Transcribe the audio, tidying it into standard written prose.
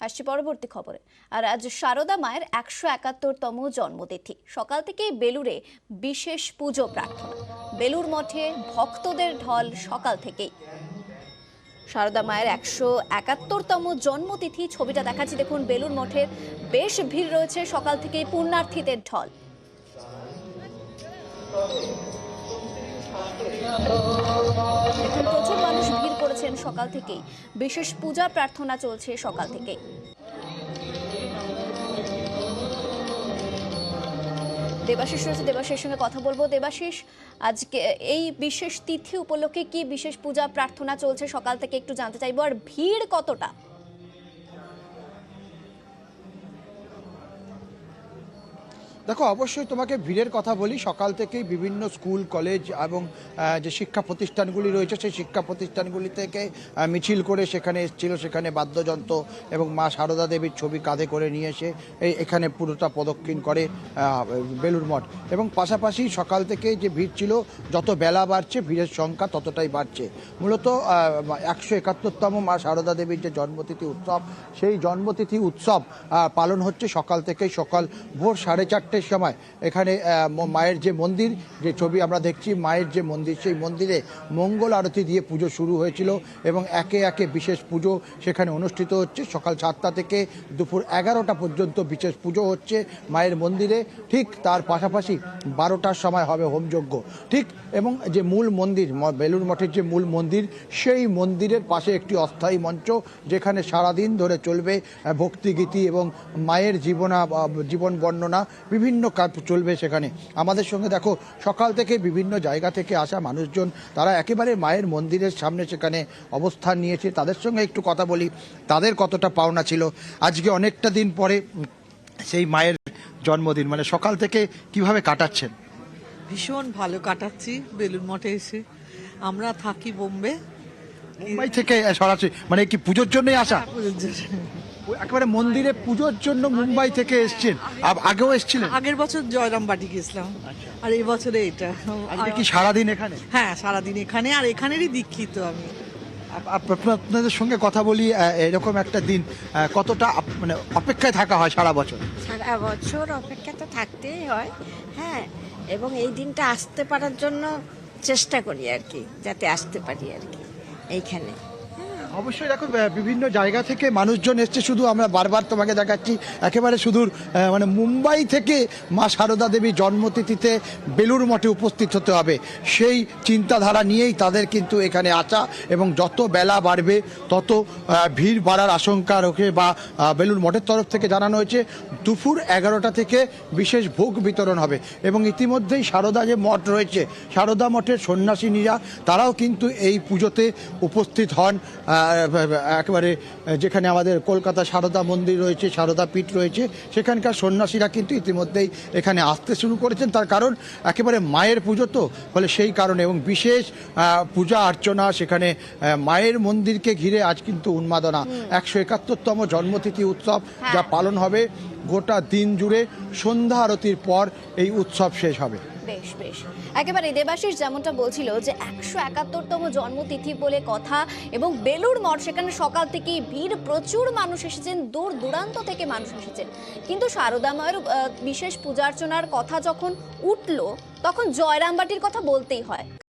আসছি পরবর্তী খবরে। আর আজ শারদা মায়ের ১৭১তম জন্মতিথি। সকাল থেকেই বেলুড়ে বিশেষ পুজো প্রার্থনা। বেলুড় মঠে ভক্তদের ঢল সকাল থেকেই। শারদা মায়ের ১৭১তম জন্মতিথি ছবিটা দেখাচ্ছি, দেখুন বেলুড় মঠের বেশ ভিড় রয়েছে, সকাল থেকেই পুণ্যার্থীদের ঢল। দেখুন প্রচুর মানুষ ভিড় করেছেন সকাল থেকেই, বিশেষ পূজা প্রার্থনা চলছে সকাল থেকেই। দেবাশিস রয়েছে, দেবাশিসের সঙ্গে কথা বলবো। দেবাশিস, আজকে এই বিশেষ তিথি উপলক্ষে কি বিশেষ পূজা প্রার্থনা চলছে সকাল থেকে একটু জানতে চাইবো, আর ভিড় কতটা? দেখো, অবশ্যই তোমাকে ভিড়ের কথা বলি। সকাল থেকেই বিভিন্ন স্কুল কলেজ এবং যে শিক্ষা প্রতিষ্ঠানগুলি রয়েছে সেই শিক্ষা প্রতিষ্ঠানগুলি থেকে মিছিল করে সেখানে এসেছিল। সেখানে বাদ্যযন্ত্র এবং মা সারদা দেবীর ছবি কাঁধে করে নিয়ে এসে এখানে পুরোটা প্রদক্ষিণ করে বেলুড় মঠ। এবং পাশাপাশি সকাল থেকে যে ভিড় ছিল, যত বেলা বাড়ছে ভিড়ের সংখ্যা ততটাই বাড়ছে। মূলত ১৭১তম মা সারদা দেবীর যে জন্মতিথি উৎসব, সেই জন্মতিথি উৎসব পালন হচ্ছে সকাল থেকেই। সকাল ভোর 4:30 সময় এখানে মায়ের যে মন্দির, যে ছবি আমরা দেখছি, মায়ের যে মন্দির, সেই মন্দিরে মঙ্গল আরতি দিয়ে পুজো শুরু হয়েছিল এবং একে একে বিশেষ পুজো সেখানে অনুষ্ঠিত হচ্ছে। সকাল 7টা থেকে দুপুর 11টা পর্যন্ত বিশেষ পুজো হচ্ছে মায়ের মন্দিরে। ঠিক তার পাশাপাশি 12টার সময় হবে হোমযজ্ঞ। ঠিক, এবং যে মূল মন্দির, বেলুড় মঠের যে মূল মন্দির, সেই মন্দিরের পাশে একটি অস্থায়ী মঞ্চ, যেখানে সারাদিন ধরে চলবে ভক্তিগীতি এবং মায়ের জীবন বর্ণনা, বিভিন্ন কাজ চলবে সেখানে। আমাদের সঙ্গে দেখো, সকাল থেকে বিভিন্ন জায়গা থেকে আসা মানুষজন, তারা একেবারে মায়ের মন্দিরের সামনে সেখানে অবস্থান নিয়েছে। তাদের সঙ্গে একটু কথা বলি, তাদের কতটা পাওনা ছিল আজকে অনেকটা দিন পরে সেই মায়ের জন্মদিন। মানে সকাল থেকে কিভাবে কাটাচ্ছেন? ভীষণ ভালো কাটাচ্ছি বেলুড় মঠে এসে। আমরা থাকি বোম্বে। মুম্বাই থেকে সরাসরি, মানে কি পুজোর জন্যই আসা? পুজোর জন্য। একেবারে মন্দিরে পুজোর জন্য মুম্বাই থেকে এসছেন? আগেও এসেছিলেন? আগের বছর জয়রামবাটি গেছিলাম, আর এই বছরে এটা। আজকে কি সারাদিন এখানে? হ্যাঁ, সারাদিন এখানে, আর এখানেরই দীক্ষিত আমি। আপনাদের সঙ্গে কথা বলি, এরকম একটা দিন কতটা মানে অপেক্ষায় থাকা হয় সারা বছর? সারা বছর অপেক্ষা তো থাকতেই হয়, হ্যাঁ। এবং এই দিনটা আসতে পারার জন্য চেষ্টা করি আর কি, যাতে আসতে পারি আর কি এইখানে। অবশ্যই দেখো, বিভিন্ন জায়গা থেকে মানুষজন এসছে। শুধু আমরা বারবার তোমাকে দেখাচ্ছি, একেবারে সুদূর মানে মুম্বাই থেকে মা সারদা দেবীর জন্মতিথিতে বেলুড় মঠে উপস্থিত হতে হবে, সেই চিন্তাধারা নিয়েই তাদের কিন্তু এখানে আসা। এবং যত বেলা বাড়বে তত ভিড় বাড়ার আশঙ্কা রয়েছে, বা বেলুড় মঠের তরফ থেকে জানানো হয়েছে দুপুর 11টা থেকে বিশেষ ভোগ বিতরণ হবে। এবং ইতিমধ্যেই সারদা যে মঠ রয়েছে, সারদা মঠের সন্ন্যাসিনীরা, তারাও কিন্তু এই পুজোতে উপস্থিত হন। একেবারে যেখানে আমাদের কলকাতা সারদা মন্দির রয়েছে, সারদা পীঠ রয়েছে, সেখানকার সন্ন্যাসীরা কিন্তু ইতিমধ্যেই এখানে আসতে শুরু করেছেন। তার কারণ একেবারে মায়ের পুজো তো, ফলে সেই কারণে। এবং বিশেষ পূজা অর্চনা সেখানে মায়ের মন্দিরকে ঘিরে আজ কিন্তু উন্মাদনা। ১৭১তম জন্মতিথি উৎসব যা পালন হবে গোটা দিন জুড়ে। সন্ধ্যা আরতির পর এই উৎসব শেষ হবে। বেশ বেশ, একেবারে দেবাশিস যেমনটা বলছিল যে ১৭১তম জন্মতিথি বলে কথা, এবং বেলুড় মঠ, সেখানে সকাল থেকেই ভিড়, প্রচুর মানুষ এসেছেন, দূর দূরান্ত থেকে মানুষ এসেছেন। কিন্তু শারদা মায়ের বিশেষ পূজার্চনার কথা যখন উঠল, তখন জয়রামবাটির কথা বলতেই হয়।